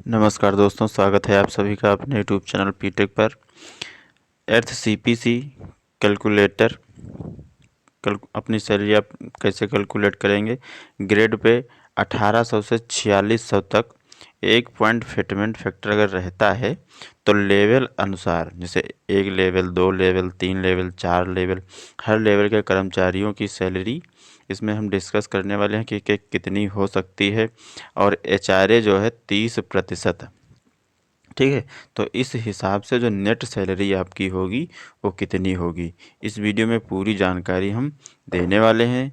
नमस्कार दोस्तों, स्वागत है आप सभी का अपने यूट्यूब चैनल पीटेक पर। एर्थ सीपीसी कैलकुलेटर अपनी सैलरी आप कैसे कैलकुलेट करेंगे। ग्रेड पे 1800 से 4600 तक एक पॉइंट फिटमेंट फैक्टर अगर रहता है तो लेवल अनुसार, जैसे 1 लेवल, 2 लेवल, 3 लेवल, 4 लेवल, हर लेवल के कर्मचारियों की सैलरी इसमें हम डिस्कस करने वाले हैं कि कितनी हो सकती है। और एचआरए जो है 30%, ठीक है। तो इस हिसाब से जो नेट सैलरी आपकी होगी वो कितनी होगी, इस वीडियो में पूरी जानकारी हम देने वाले हैं।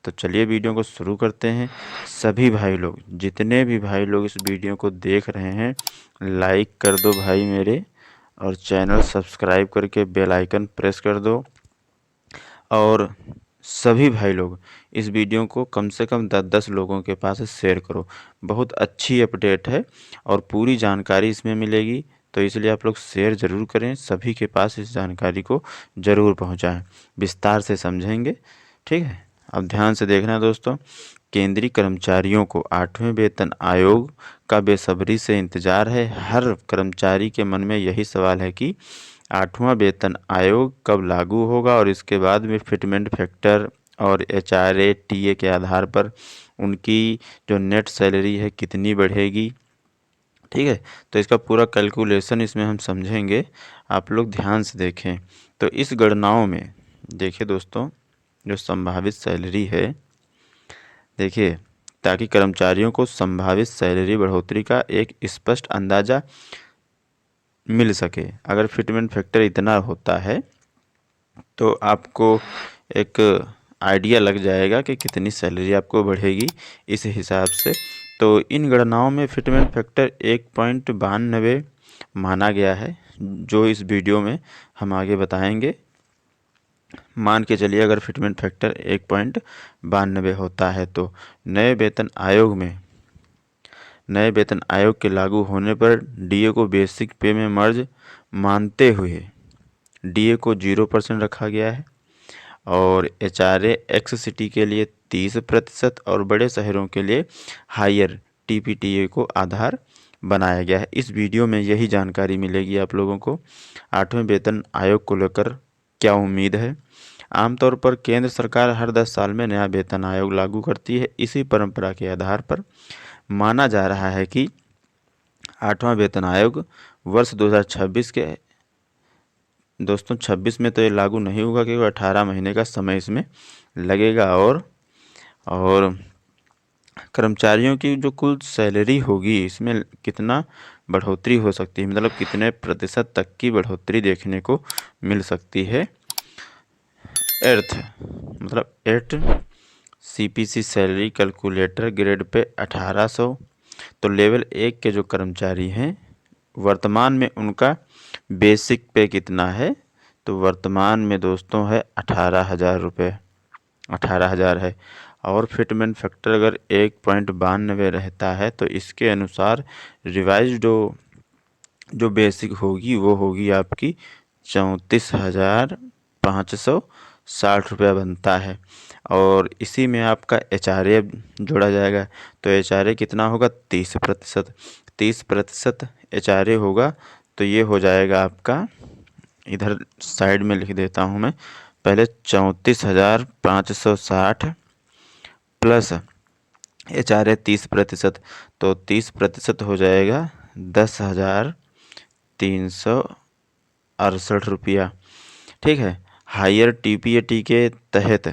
तो चलिए वीडियो को शुरू करते हैं। सभी भाई लोग, जितने भी भाई लोग इस वीडियो को देख रहे हैं, लाइक कर दो भाई मेरे, और चैनल सब्सक्राइब करके बेल आइकन प्रेस कर दो। और सभी भाई लोग इस वीडियो को कम से कम 10-10 लोगों के पास शेयर करो। बहुत अच्छी अपडेट है और पूरी जानकारी इसमें मिलेगी, तो इसलिए आप लोग शेयर ज़रूर करें, सभी के पास इस जानकारी को ज़रूर पहुंचाएं। विस्तार से समझेंगे, ठीक है। अब ध्यान से देखना दोस्तों। केंद्रीय कर्मचारियों को 8वें वेतन आयोग का बेसब्री से इंतज़ार है। हर कर्मचारी के मन में यही सवाल है कि 8वां वेतन आयोग कब लागू होगा और इसके बाद में फिटमेंट फैक्टर और एचआरए टीए के आधार पर उनकी जो नेट सैलरी है कितनी बढ़ेगी, ठीक है। तो इसका पूरा कैलकुलेशन इसमें हम समझेंगे, आप लोग ध्यान से देखें। तो इस गणनाओं में देखिए दोस्तों, जो संभावित सैलरी है, देखिए, ताकि कर्मचारियों को संभावित सैलरी बढ़ोतरी का एक स्पष्ट अंदाज़ा मिल सके। अगर फिटमेंट फैक्टर इतना होता है तो आपको एक आइडिया लग जाएगा कि कितनी सैलरी आपको बढ़ेगी इस हिसाब से। तो इन गणनाओं में फिटमेंट फैक्टर 1.92 माना गया है, जो इस वीडियो में हम आगे बताएंगे। मान के चलिए अगर फिटमेंट फैक्टर 1.92 होता है तो नए वेतन आयोग के लागू होने पर डीए को बेसिक पे में मर्ज मानते हुए डीए को 0% रखा गया है। और एचआरए एक्स सिटी के लिए 30% और बड़े शहरों के लिए हायर टीपीटीए को आधार बनाया गया है। इस वीडियो में यही जानकारी मिलेगी आप लोगों को। 8वें वेतन आयोग को लेकर क्या उम्मीद है। आमतौर पर केंद्र सरकार हर 10 साल में नया वेतन आयोग लागू करती है। इसी परंपरा के आधार पर माना जा रहा है कि 8वां वेतन आयोग वर्ष 2026 के, दोस्तों 26 में तो ये लागू नहीं होगा क्योंकि 18 महीने का समय इसमें लगेगा। और कर्मचारियों की जो कुल सैलरी होगी इसमें कितना बढ़ोतरी हो सकती है, मतलब कितने प्रतिशत तक की बढ़ोतरी देखने को मिल सकती है। Eighth CPC salary calculator grade pay 1800। तो लेवल 1 के जो कर्मचारी हैं, वर्तमान में उनका बेसिक पे कितना है, तो वर्तमान में दोस्तों है 18,000 रुपये, 18,000 है। और फिटमेंट फैक्टर अगर 1.92 रहता है तो इसके अनुसार रिवाइज्ड जो बेसिक होगी वो होगी आपकी 34,560 रुपया बनता है। और इसी में आपका एचआरए जोड़ा जाएगा, तो एचआरए कितना होगा, 30%। 30% एचआरए होगा तो ये हो जाएगा आपका, इधर साइड में लिख देता हूँ मैं, पहले 34,560 प्लस एचआरए 30%, तो 30% हो जाएगा 10,368 रुपया, ठीक है। हायर टीपीएटी के तहत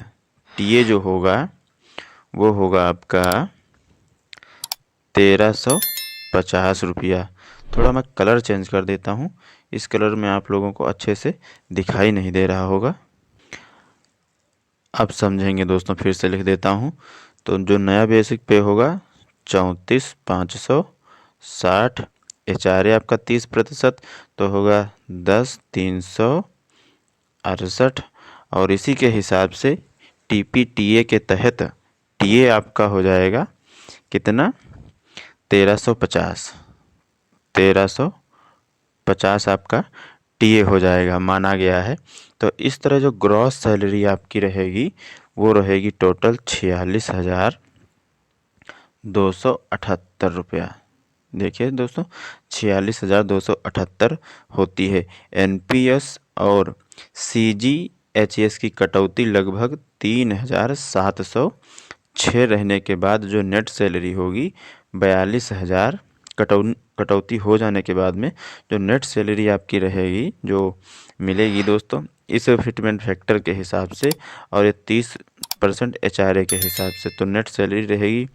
टीए जो होगा वो होगा आपका 1,350 रुपया। थोड़ा मैं कलर चेंज कर देता हूँ, इस कलर में आप लोगों को अच्छे से दिखाई नहीं दे रहा होगा। अब समझेंगे दोस्तों, फिर से लिख देता हूँ। तो जो नया बेसिक पे होगा 34,560, एचआरए आपका 30%, तो होगा 10,368। और इसी के हिसाब से टीपीटीए के तहत टीए आपका हो जाएगा कितना, 1,350। 1,350 आपका टीए हो जाएगा, माना गया है। तो इस तरह जो ग्रॉस सैलरी आपकी रहेगी वो रहेगी टोटल 46,278 रुपया, देखिए दोस्तों 46,278 होती है। एनपीएस और सीजीएचएस की कटौती लगभग 3,706 रहने के बाद जो नेट सैलरी होगी 42,000 कटौती हो जाने के बाद में जो नेट सैलरी आपकी रहेगी जो मिलेगी दोस्तों इस फिटमेंट फैक्टर के हिसाब से और ये 30% एचआरए के हिसाब से, तो नेट सैलरी रहेगी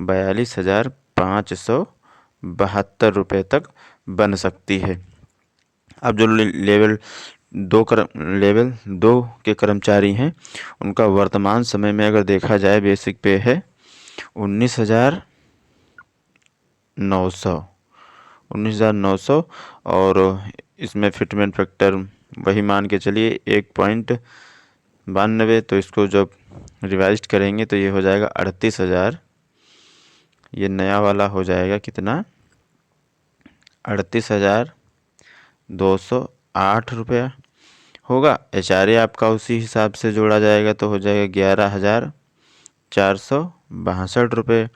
42,572 तक बन सकती है। अब जो लेवल दो के कर्मचारी हैं उनका वर्तमान समय में अगर देखा जाए बेसिक पे है 19,900 और इसमें फिटमेंट फैक्टर वही मान के चलिए 1.92, तो इसको जब रिवाइज करेंगे तो ये हो जाएगा 38,000। ये नया वाला हो जाएगा कितना, 38,208 रुपया होगा। एचआरए आपका उसी हिसाब से जोड़ा जाएगा तो हो जाएगा 11,462 रुपये।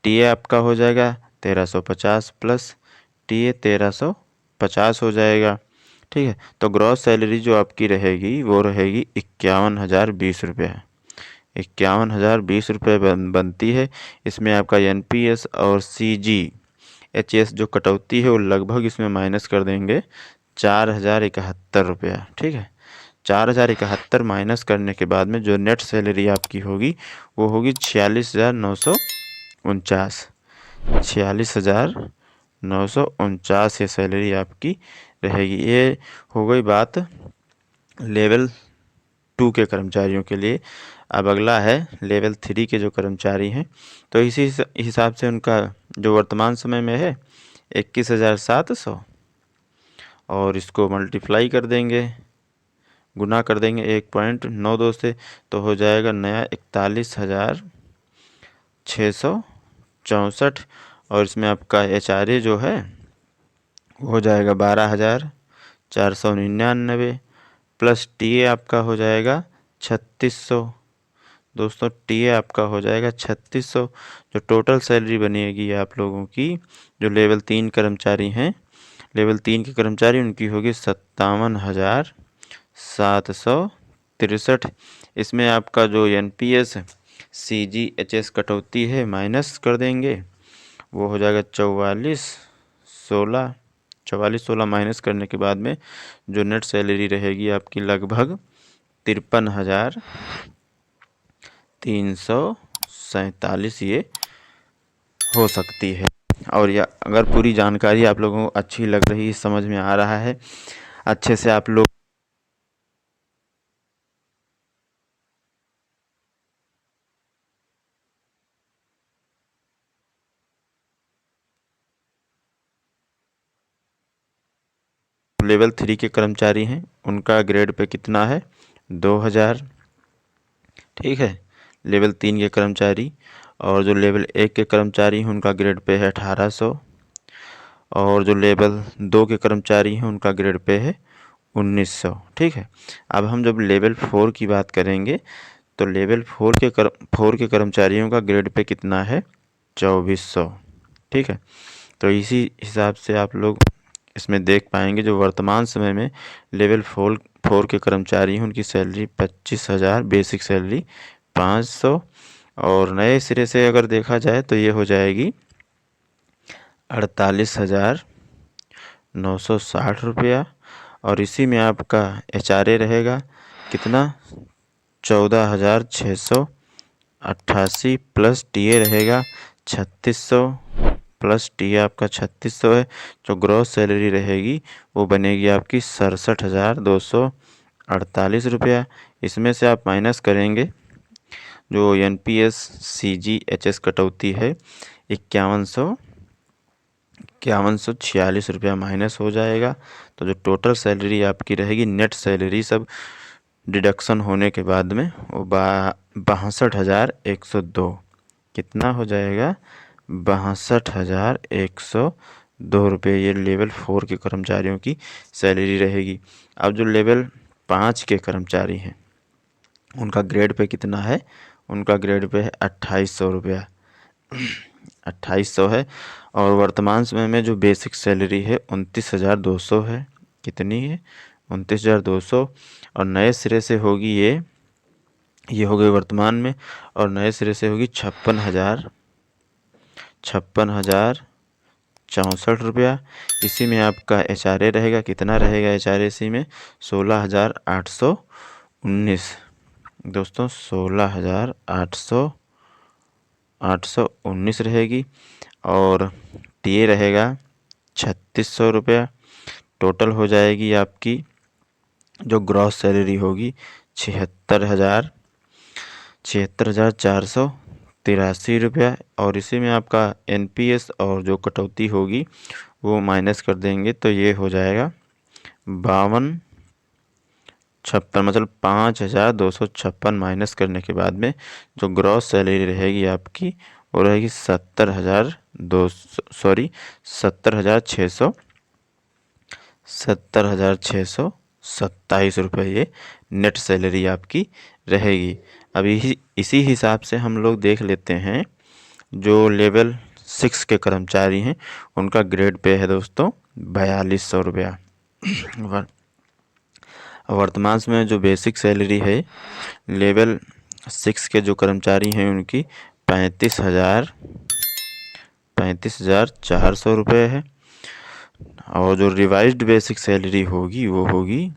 टीए आपका हो जाएगा 1,350 प्लस टीए 1,350 हो जाएगा। ठीक है, तो ग्रॉस सैलरी जो आपकी रहेगी वो रहेगी 51,020 रुपये। 51,020 रुपये बनती है। इसमें आपका एनपीएस और सीजीएचएस जो कटौती है वो लगभग इसमें माइनस कर देंगे 4,071 रुपया। ठीक है, 4,071 माइनस करने के बाद में जो नेट सैलरी आपकी होगी वो होगी 46,949। 46,949 ये सैलरी आपकी रहेगी। ये हो गई बात लेवल 2 के कर्मचारियों के लिए। अब अगला है लेवल 3 के जो कर्मचारी हैं, तो इसी हिसाब से उनका जो वर्तमान समय में है 21,700 और इसको मल्टीप्लाई कर देंगे, गुना कर देंगे 1.92 से, तो हो जाएगा नया 41,664 और इसमें आपका एचआरए जो है वो हो जाएगा 12,499 प्लस टीए आपका हो जाएगा 3,600। दोस्तों टीए आपका हो जाएगा 3,600। जो टोटल सैलरी बनेगी आप लोगों की जो लेवल 3 कर्मचारी हैं, लेवल 3 के कर्मचारी उनकी होगी 57,763। इसमें आपका जो एनपीएस सीजीएचएस कटौती है माइनस कर देंगे, वो हो जाएगा 44,16 माइनस करने के बाद में जो नेट सैलरी रहेगी आपकी लगभग 53,347 ये हो सकती है। और या अगर पूरी जानकारी आप लोगों को अच्छी लग रही, समझ में आ रहा है, अच्छे से आप लोग लेवल 3 के कर्मचारी हैं उनका ग्रेड पे कितना है 2,000। ठीक है, लेवल 3 के कर्मचारी और जो लेवल 1 के कर्मचारी हैं उनका ग्रेड पे है 1,800 और जो लेवल 2 के कर्मचारी हैं उनका ग्रेड पे है 1,900। ठीक है, अब हम जब लेवल 4 की बात करेंगे तो लेवल 4 के कर्मचारियों का ग्रेड पे कितना है 2,400। ठीक है, तो इसी हिसाब से आप लोग इसमें देख पाएंगे जो वर्तमान समय में लेवल 4 के कर्मचारी हैं उनकी सैलरी 25,000, बेसिक सैलरी 500 और नए सिरे से अगर देखा जाए तो ये हो जाएगी 48,960 रुपया और इसी में आपका एचआरए रहेगा कितना 14,688 प्लस टीए रहेगा 3,600 प्लस टीए आपका 3,600 है। जो ग्रॉस सैलरी रहेगी वो बनेगी आपकी 67,248 रुपया। इसमें से आप माइनस करेंगे जो एनपीएस सीजीएचएस कटौती है 51,46 रुपया माइनस हो जाएगा। तो जो टोटल सैलरी आपकी रहेगी नेट सैलरी सब डिडक्शन होने के बाद में वो 62,102 कितना हो जाएगा 62,102 रुपये। ये लेवल 4 के कर्मचारियों की सैलरी रहेगी। अब जो लेवल 5 के कर्मचारी हैं उनका ग्रेड पे कितना है, उनका ग्रेड पे है 2,800 रुपया। 2800 है। और वर्तमान समय में जो बेसिक सैलरी है 29,200 है। कितनी है? 29,200। और नए सिरे से होगी ये हो गई वर्तमान में, और नए सिरे से होगी 56,64 रुपया। इसी में आपका HRA रहेगा। कितना रहेगा HRA इसी में? 16,819 दोस्तों, 16,819 रहेगी। और टीए रहेगा 3,600 रुपया। टोटल हो जाएगी आपकी जो ग्रॉस सैलरी होगी 76,483 रुपया। और इसी में आपका NPS और जो कटौती होगी वो माइनस कर देंगे तो ये हो जाएगा 5256, मतलब 5,256 माइनस करने के बाद में जो ग्रॉस सैलरी रहेगी आपकी वो रहेगी 70,627 रुपये ये नेट सैलरी आपकी रहेगी। अभी इसी हिसाब से हम लोग देख लेते हैं जो लेवल 6 के कर्मचारी हैं उनका ग्रेड पे है दोस्तों 4,200 रुपया। वर्तमान में जो बेसिक सैलरी है लेवल 6 के जो कर्मचारी हैं उनकी 35,400 रुपये है। और जो रिवाइज्ड बेसिक सैलरी होगी वो होगी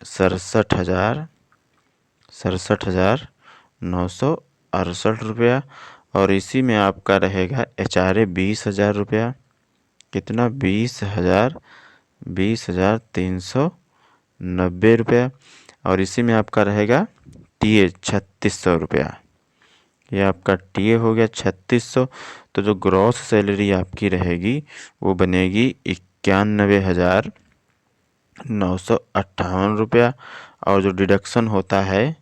67,968 रुपया। और इसी में आपका रहेगा HRA 20,000 रुपया। कितना? 20,390 रुपया। और इसी में आपका रहेगा टीए 3,600 रुपया। ये आपका टीए हो गया 3,600। तो जो ग्रॉस सैलरी आपकी रहेगी वो बनेगी 91,958 रुपया। और जो डिडक्शन होता है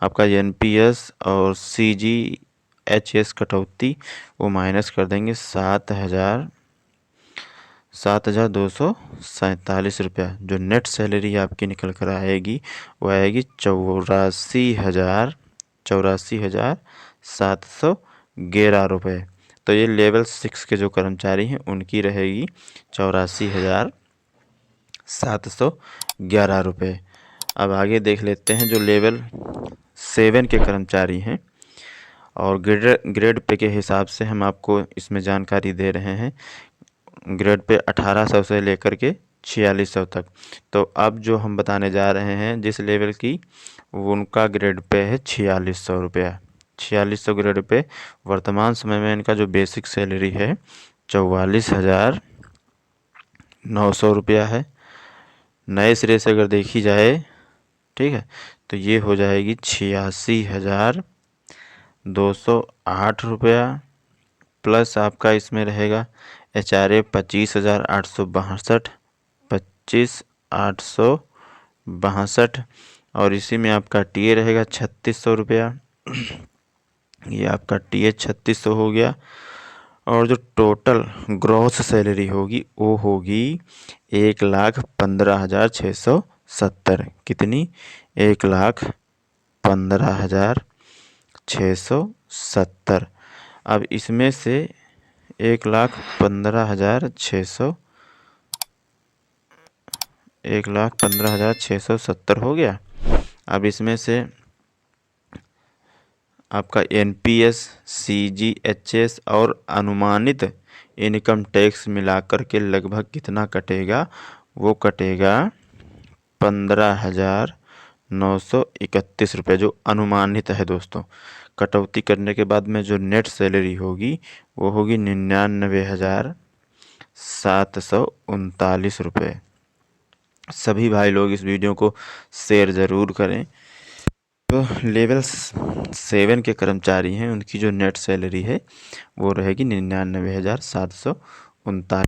आपका NPS और CGHS कटौती वो माइनस कर देंगे 7,247 रुपया। जो नेट सैलरी आपकी निकल कर आएगी वो आएगी 84,711 रुपये। तो ये लेवल 6 के जो कर्मचारी हैं उनकी रहेगी 84,711 रुपये। अब आगे देख लेते हैं जो लेवल 7 के कर्मचारी हैं और ग्रेड पे के हिसाब से हम आपको इसमें जानकारी दे रहे हैं। ग्रेड पे 1800 से लेकर के 4600 तक। तो अब जो हम बताने जा रहे हैं जिस लेवल की उनका ग्रेड पे है 4600 रुपया। 4600 ग्रेड पे वर्तमान समय में इनका जो बेसिक सैलरी है 44,900 रुपया है। नए सिरे से अगर देखी जाए, ठीक है, तो ये हो जाएगी 86,208 रुपया। प्लस आपका इसमें रहेगा HRA 25,862, 25,862। और इसी में आपका टीए रहेगा 3,600 रुपया। ये आपका टीए 3,600 हो गया। और जो टोटल ग्रॉस सैलरी होगी वो होगी 1,15,670। कितनी? 1,15,670। अब इसमें से 1,15,670 हो गया। अब इसमें से आपका NPS, CGHS और अनुमानित इनकम टैक्स मिलाकर के लगभग कितना कटेगा? वो कटेगा 15,931 रुपये जो अनुमानित है दोस्तों। कटौती करने के बाद में जो नेट सैलरी होगी वो होगी 99,739 रुपये। सभी भाई लोग इस वीडियो को शेयर ज़रूर करें। तो लेवल 7 के कर्मचारी हैं उनकी जो नेट सैलरी है वो रहेगी 99,739।